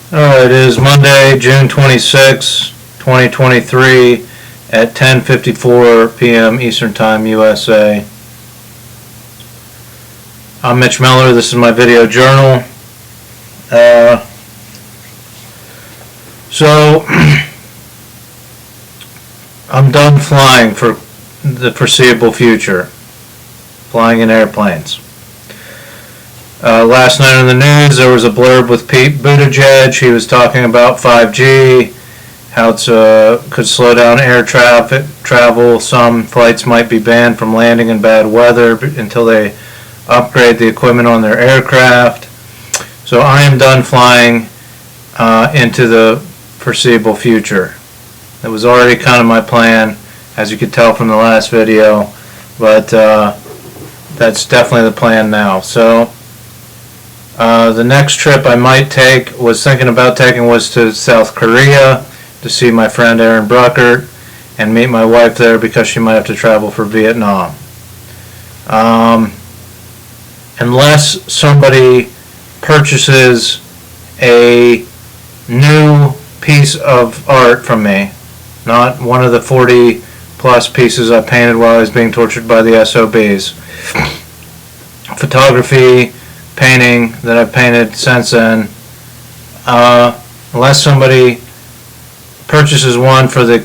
It is Monday, June 26, 2023 at 10:54 p.m. Eastern Time, USA. I'm Mitch Miller. This is my video journal. So, I'm done flying for the foreseeable future, flying in airplanes. Last night on the news, there was a blurb with Pete Buttigieg. He was talking about 5G, how it could slow down air travel. Some flights might be banned from landing in bad weather until they upgrade the equipment on their aircraft. So I am done flying into the foreseeable future. It was already kind of my plan, as you could tell from the last video, but that's definitely the plan now. So the next trip I might take, was thinking about taking, was to South Korea to see my friend Aaron Bruckert and meet my wife there because she might have to travel for Vietnam. Unless somebody purchases a new piece of art from me, not one of the 40 plus pieces I painted while I was being tortured by the SOBs. Photography, painting that I've painted since then, unless somebody purchases one for the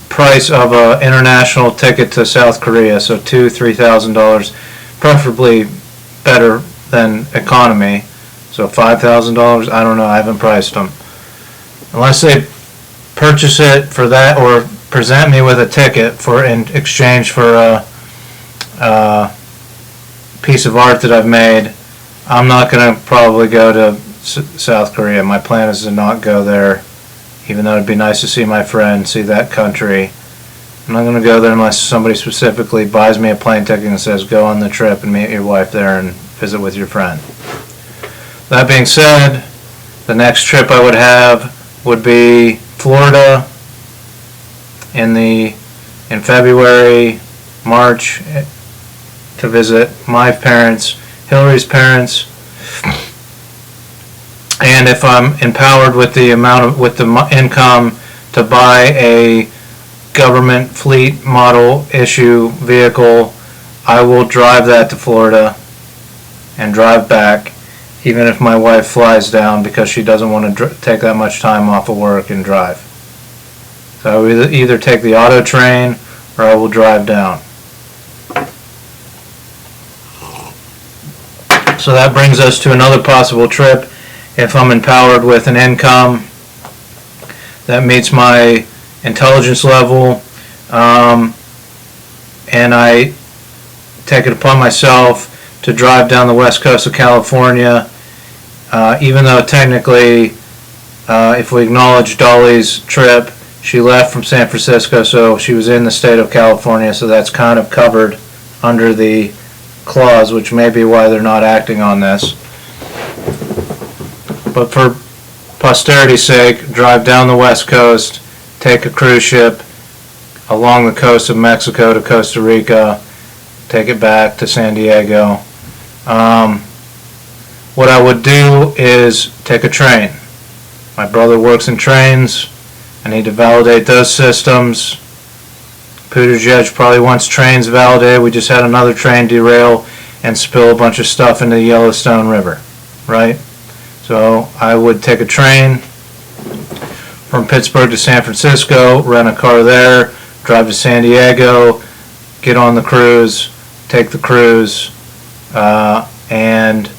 price of an international ticket to South Korea, so $2,000–$3,000, preferably better than economy, so $5,000, I don't know, I haven't priced them. Unless they purchase it for that or present me with a ticket in exchange for a piece of art that I've made, I'm not going to probably go to South Korea. My plan is to not go there, even though it'd be nice to see my friend, see that country. I'm not going to go there unless somebody specifically buys me a plane ticket and says, go on the trip and meet your wife there and visit with your friend. That being said, the next trip I would have would be Florida in February, March, to visit my parents, Hillary's parents, and if I'm empowered with the income to buy a government fleet model issue vehicle, I will drive that to Florida and drive back, even if my wife flies down because she doesn't want to take that much time off of work and drive. So I will either take the auto train or I will drive down. So that brings us to another possible trip. If I'm empowered with an income that meets my intelligence level, and I take it upon myself to drive down the west coast of California, even though technically, if we acknowledge Dolly's trip, she left from San Francisco, so she was in the state of California, so that's kind of covered under the clause, which may be why they're not acting on this. But for posterity's sake, drive down the west coast, take a cruise ship along the coast of Mexico to Costa Rica, take it back to San Diego. What I would do is take a train. My brother works in trains. I need to validate those systems. Buttigieg probably wants trains validated. We just had another train derail and spill a bunch of stuff into the Yellowstone River, right? So I would take a train from Pittsburgh to San Francisco, rent a car there, drive to San Diego, get on the cruise, take the cruise, and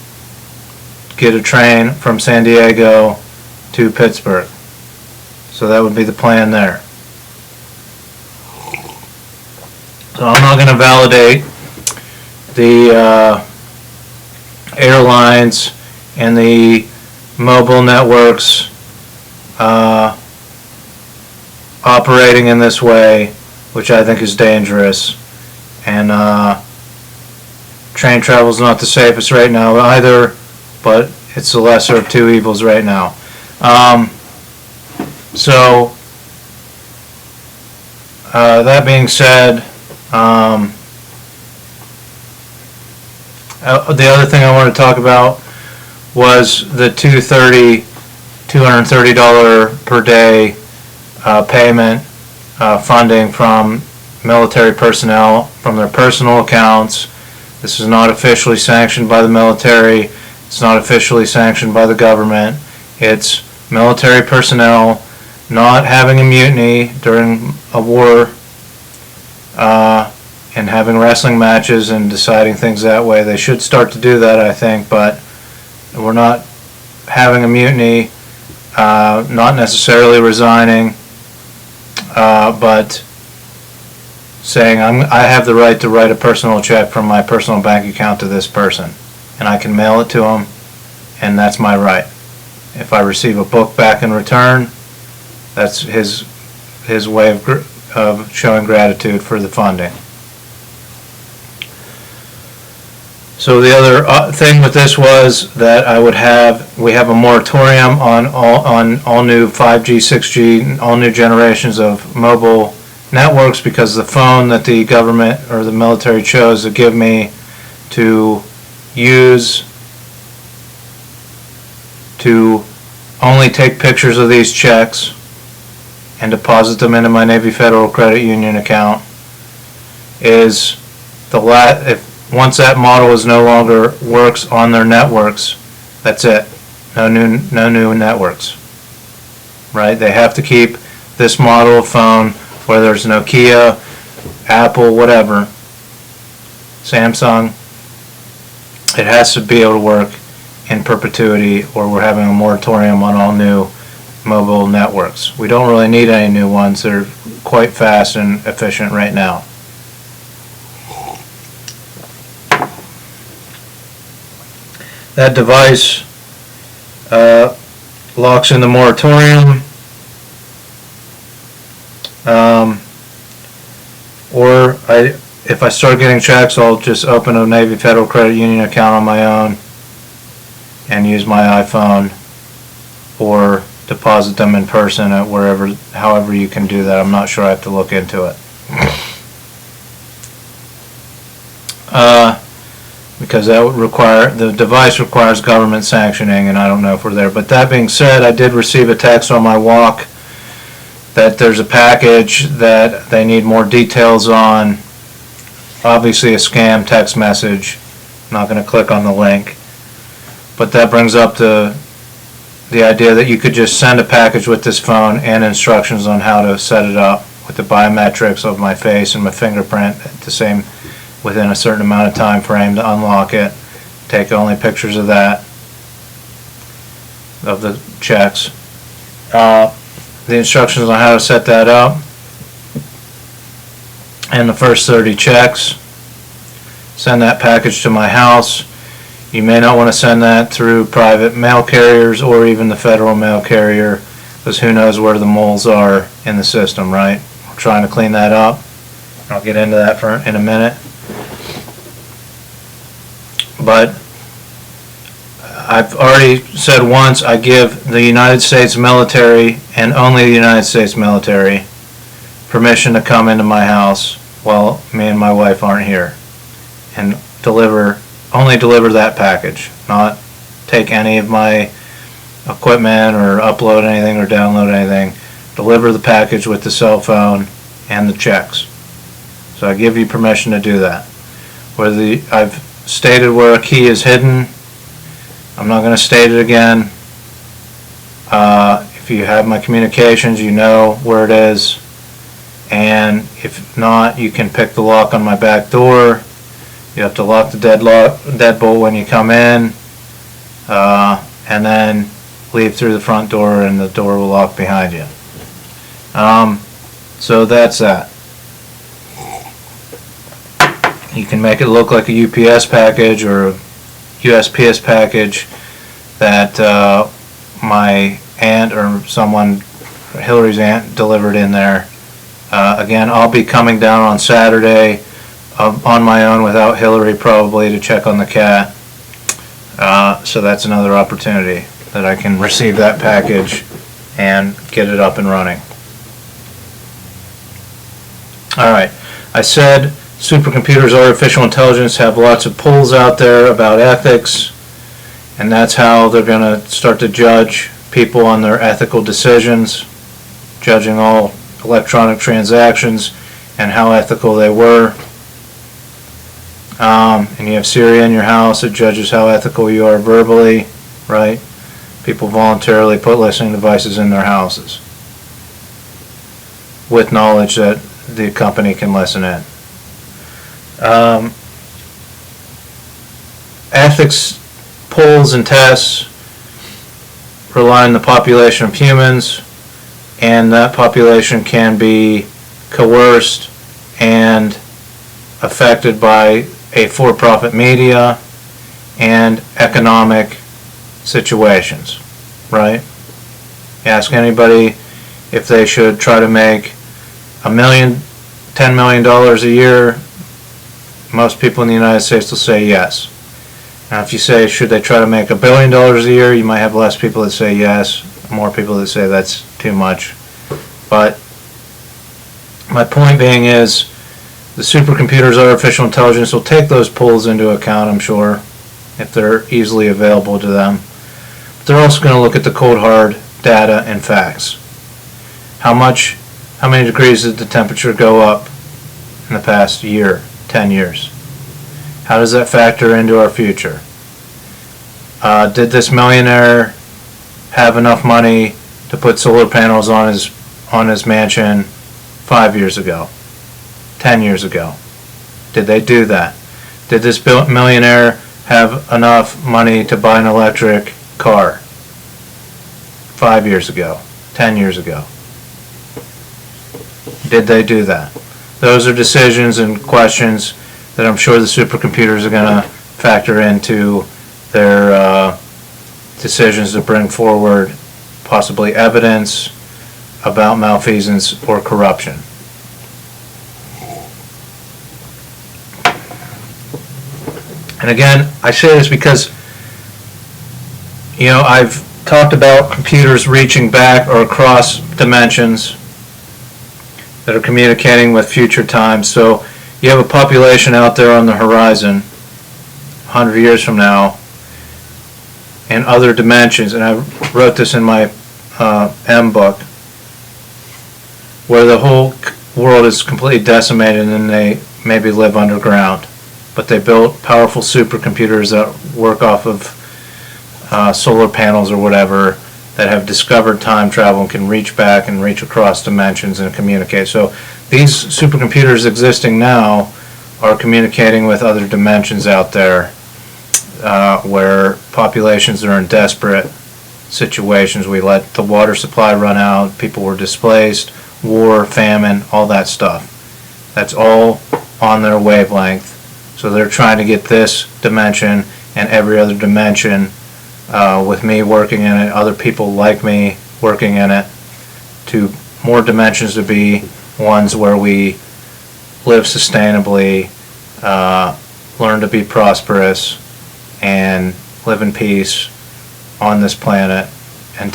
get a train from San Diego to Pittsburgh. So that would be the plan there. So I'm not going to validate the airlines and the mobile networks operating in this way, which I think is dangerous. And train travel is not the safest right now either, but it's the lesser of two evils right now. So that being said, the other thing I want to talk about was the 2:30 $230 per day payment funding from military personnel from their personal accounts. This is not officially sanctioned by the military. It's not officially sanctioned by the government. It's military personnel not having a mutiny during a war and having wrestling matches and deciding things that way. They should start to do that, I think, but we're not having a mutiny, not necessarily resigning, but saying I have the right to write a personal check from my personal bank account to this person, and I can mail it to them, and that's my right. If I receive a book back in return, that's his way of showing gratitude for the funding. So the other thing with this was that we have a moratorium on all new 5G, 6G, all new generations of mobile networks, because the phone that the government or the military chose to give me to use to only take pictures of these checks and deposit them into my Navy Federal Credit Union account is once that model is no longer works on their networks, that's it. No new networks. Right? They have to keep this model of phone, whether it's Nokia, Apple, whatever, Samsung. It has to be able to work in perpetuity, or we're having a moratorium on all new mobile networks. We don't really need any new ones. They're quite fast and efficient right now. That device locks in the moratorium, or if I start getting checks, I'll just open a Navy Federal Credit Union account on my own and use my iPhone, or deposit them in person at however you can do that. I'm not sure. I have to look into it. Because that would the device requires government sanctioning, and I don't know if we're there. But that being said, I did receive a text on my walk that there's a package that they need more details on. Obviously a scam text message. I'm not going to click on the link. But that brings up the idea that you could just send a package with this phone and instructions on how to set it up with the biometrics of my face and my fingerprint within a certain amount of time frame to unlock it. Take only pictures of that, of the checks. The instructions on how to set that up, and the first 30 checks. Send that package to my house. You may not want to send that through private mail carriers or even the federal mail carrier, because who knows where the moles are in the system, right? We're trying to clean that up. I'll get into that in a minute. But I've already said once, I give the United States military, and only the United States military, permission to come into my house while me and my wife aren't here, and only deliver that package, not take any of my equipment or upload anything or download anything. Deliver the package with the cell phone and the checks. So I give you permission to do that. I've stated where a key is hidden. I'm not going to state it again. If you have my communications, you know where it is. And if not, you can pick the lock on my back door. You have to lock the deadbolt when you come in, and then leave through the front door, and the door will lock behind you. So that's that. You can make it look like a UPS package or a USPS package that my aunt or Hillary's aunt delivered in there. Again, I'll be coming down on Saturday on my own without Hillary probably to check on the cat. So that's another opportunity that I can receive that package and get it up and running. Alright, I said supercomputers, artificial intelligence have lots of polls out there about ethics, and that's how they're going to start to judge people on their ethical decisions, judging all electronic transactions and how ethical they were. And you have Siri in your house that judges how ethical you are verbally, right? People voluntarily put listening devices in their houses with knowledge that the company can listen in. Ethics polls and tests rely on the population of humans, and that population can be coerced and affected by a for-profit media and economic situations, right? You ask anybody if they should try to make $10 million a year, most people in the United States will say yes. Now if you say should they try to make $1 billion a year, you might have less people that say yes, more people that say that's too much. But my point being is the supercomputers, artificial intelligence will take those polls into account, I'm sure, if they're easily available to them. But they're also going to look at the cold hard data and facts. How many degrees did the temperature go up in the past year, 10 years? How does that factor into our future? Did this millionaire have enough money to put solar panels on his mansion 5 years ago, 10 years ago? Did they do that? Did this millionaire have enough money to buy an electric car 5 years ago, 10 years ago? Did they do that? Those are decisions and questions that I'm sure the supercomputers are going to factor into their decisions to bring forward possibly evidence about malfeasance or corruption. And again, I say this because, I've talked about computers reaching back or across dimensions that are communicating with future times. So you have a population out there on the horizon 100 years from now in other dimensions, and I wrote this in my M book, where the whole world is completely decimated and they maybe live underground. But they built powerful supercomputers that work off of solar panels or whatever, that have discovered time travel and can reach back and reach across dimensions and communicate. So these supercomputers existing now are communicating with other dimensions out there where populations are in desperate situations. We let the water supply run out, people were displaced, war, famine, all that stuff. That's all on their wavelength. So they're trying to get this dimension and every other dimension with me working in it, other people like me working in it, to more dimensions to be ones where we live sustainably, learn to be prosperous, and live in peace on this planet and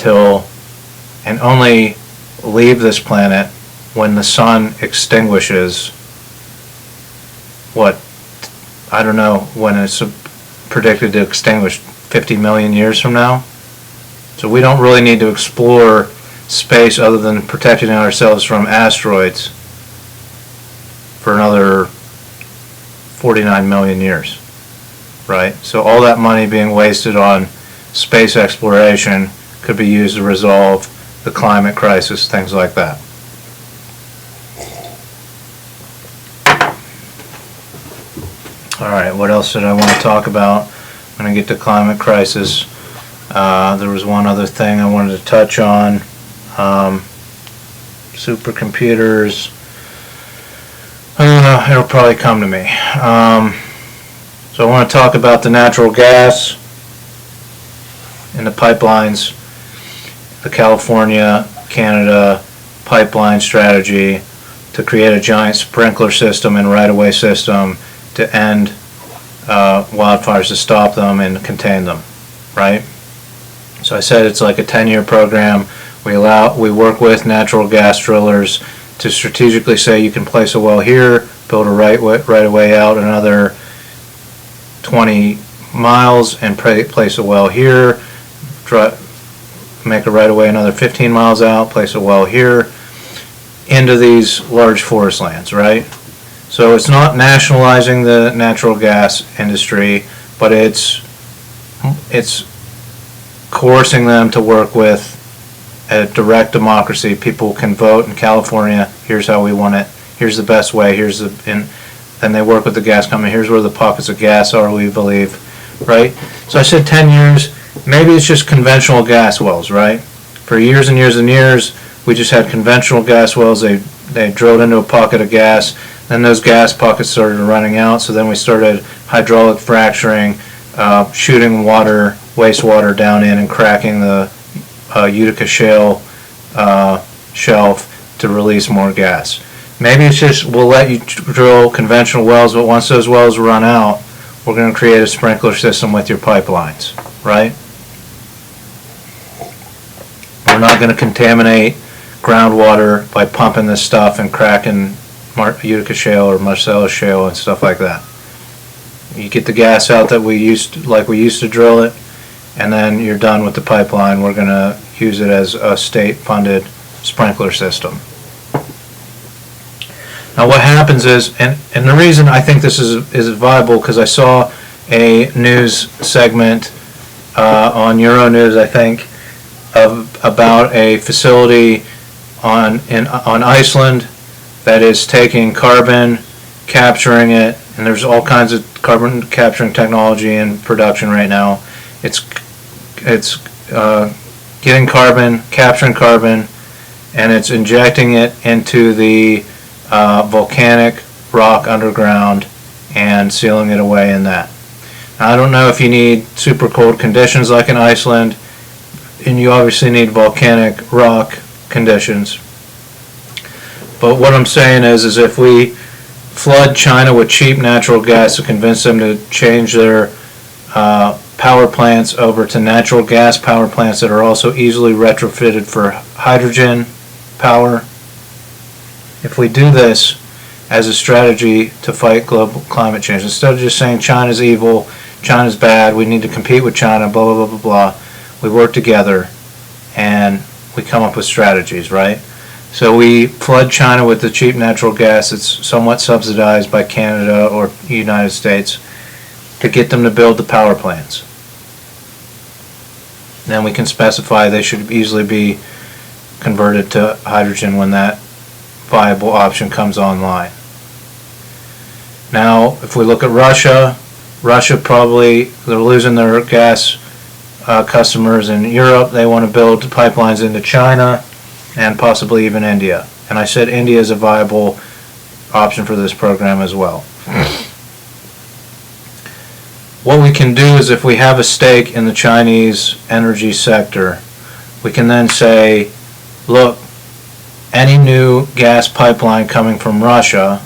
only leave this planet when the sun extinguishes. I don't know when it's predicted to extinguish, 50 million years from now. So we don't really need to explore space other than protecting ourselves from asteroids for another 49 million years, right? So all that money being wasted on space exploration could be used to resolve the climate crisis, things like that. Alright, what else did I want to talk about? I'm going to get to climate crisis. There was one other thing I wanted to touch on. Supercomputers. It'll probably come to me. So I want to talk about the natural gas and the pipelines, the California, Canada pipeline strategy to create a giant sprinkler system and right-of-way system to end wildfires, to stop them and contain them, right? So I said it's like a 10-year program. We work with natural gas drillers to strategically say you can place a well here, build a right-of-way out another 20 miles and place a well here, make a right of way another 15 miles out, place a well here, into these large forest lands, right? So it's not nationalizing the natural gas industry, but it's coercing them to work with a direct democracy. People can vote in California. Here's how we want it. Here's the best way. Then they work with the gas company. Here's where the pockets of gas are, we believe, right? So I said 10 years. Maybe it's just conventional gas wells, right? For years and years and years, we just had conventional gas wells. They drilled into a pocket of gas. Then those gas pockets started running out. So then we started hydraulic fracturing, shooting wastewater down in and cracking the Utica Shale shelf to release more gas. Maybe it's just we'll let you drill conventional wells, but once those wells run out, we're going to create a sprinkler system with your pipelines, right? We're not going to contaminate groundwater by pumping this stuff and cracking Utica Shale or Marcellus Shale and stuff like that. You get the gas out that we used to drill it, and then you're done with the pipeline. We're going to use it as a state-funded sprinkler system. Now what happens is, and the reason I think this is viable, because I saw a news segment on Euronews, I think, about a facility on Iceland that is taking carbon, capturing it, and there's all kinds of carbon capturing technology in production right now. It's getting carbon, capturing carbon, and it's injecting it into the volcanic rock underground and sealing it away in that. Now, I don't know if you need super cold conditions like in Iceland, and you obviously need volcanic rock conditions. But what I'm saying is if we flood China with cheap natural gas to convince them to change their power plants over to natural gas power plants that are also easily retrofitted for hydrogen power, if we do this as a strategy to fight global climate change, instead of just saying China's evil, China's bad, we need to compete with China, blah, blah, blah, blah, blah, we work together and we come up with strategies, right? So we flood China with the cheap natural gas that's somewhat subsidized by Canada or the United States to get them to build the power plants. Then we can specify they should easily be converted to hydrogen when that viable option comes online. Now, if we look at Russia probably, they're losing their gas customers in Europe. They want to build pipelines into China and possibly even India. And I said India is a viable option for this program as well. What we can do is if we have a stake in the Chinese energy sector, we can then say, look, any new gas pipeline coming from Russia,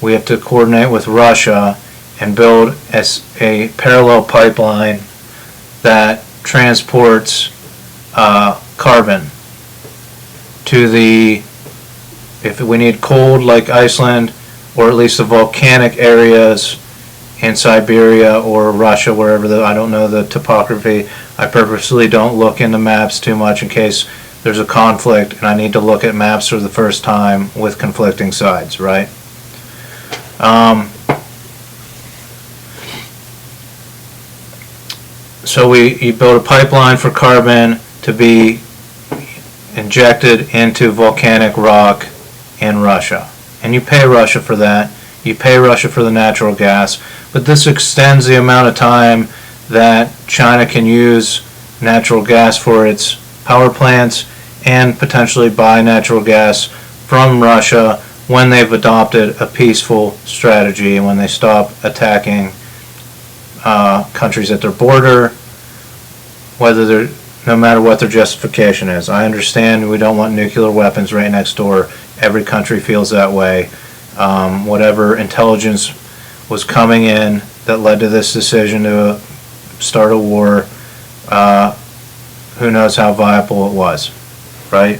we have to coordinate with Russia and build a parallel pipeline that transports carbon to if we need cold like Iceland, or at least the volcanic areas in Siberia or Russia, wherever I don't know the topography. I purposely don't look into maps too much in case there's a conflict and I need to look at maps for the first time with conflicting sides, right? So you build a pipeline for carbon to be injected into volcanic rock in Russia. And you pay Russia for that. You pay Russia for the natural gas. But this extends the amount of time that China can use natural gas for its power plants and potentially buy natural gas from Russia when they've adopted a peaceful strategy and when they stop attacking countries at their border, no matter what their justification is. I understand we don't want nuclear weapons right next door. Every country feels that way. Whatever intelligence was coming in that led to this decision to start a war, who knows how viable it was, right?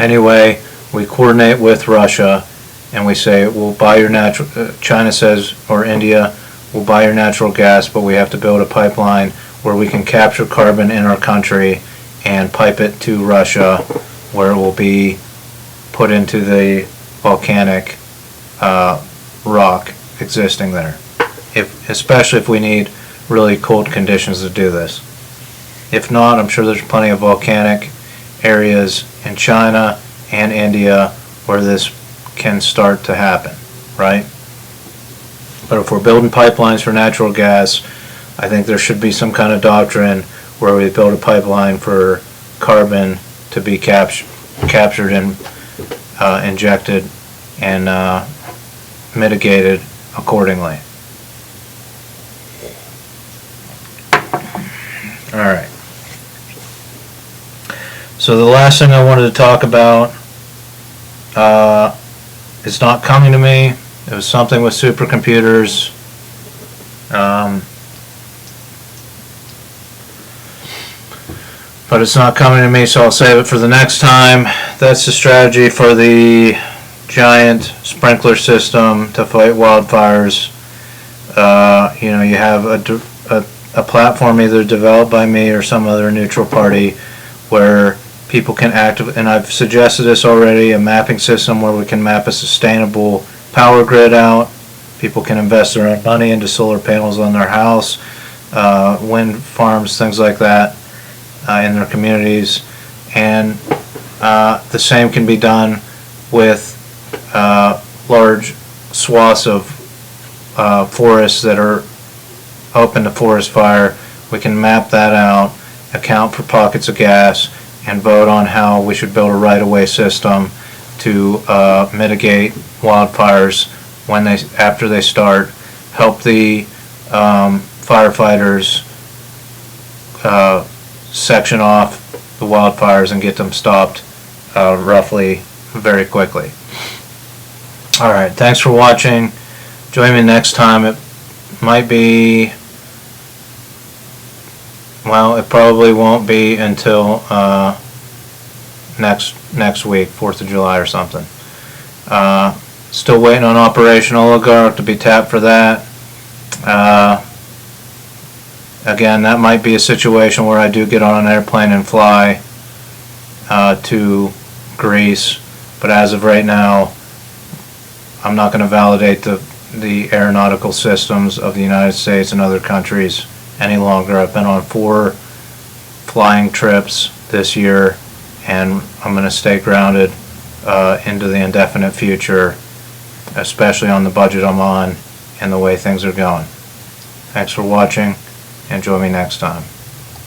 Anyway, we coordinate with Russia and we say we'll buy your China says, or India, we'll buy your natural gas, but we have to build a pipeline where we can capture carbon in our country and pipe it to Russia, where it will be put into the volcanic rock existing there. Especially if we need really cold conditions to do this. If not, I'm sure there's plenty of volcanic areas in China and India where this can start to happen, right? But if we're building pipelines for natural gas, I think there should be some kind of doctrine where we build a pipeline for carbon to be captured and injected and mitigated accordingly. All right. So the last thing I wanted to talk about is not coming to me. It was something with supercomputers. But it's not coming to me, so I'll save it for the next time. That's the strategy for the giant sprinkler system to fight wildfires. You have a platform either developed by me or some other neutral party where people can activate, and I've suggested this already, a mapping system where we can map a sustainable power grid out. People can invest their own money into solar panels on their house, wind farms, things like that in their communities. And the same can be done with large swaths of forests that are open to forest fire. We can map that out, account for pockets of gas, and vote on how we should build a right-of-way system to mitigate wildfires after they start, help the firefighters section off the wildfires and get them stopped roughly very quickly. All right, thanks for watching. Join me next time. It might be, well, it probably won't be until next week, 4th of July or something. Still waiting on Operation Oligarch to be tapped for that. Again, that might be a situation where I do get on an airplane and fly to Greece, but as of right now, I'm not going to validate the aeronautical systems of the United States and other countries any longer. I've been on 4 flying trips this year, and I'm going to stay grounded into the indefinite future, especially on the budget I'm on and the way things are going. Thanks for watching, and join me next time.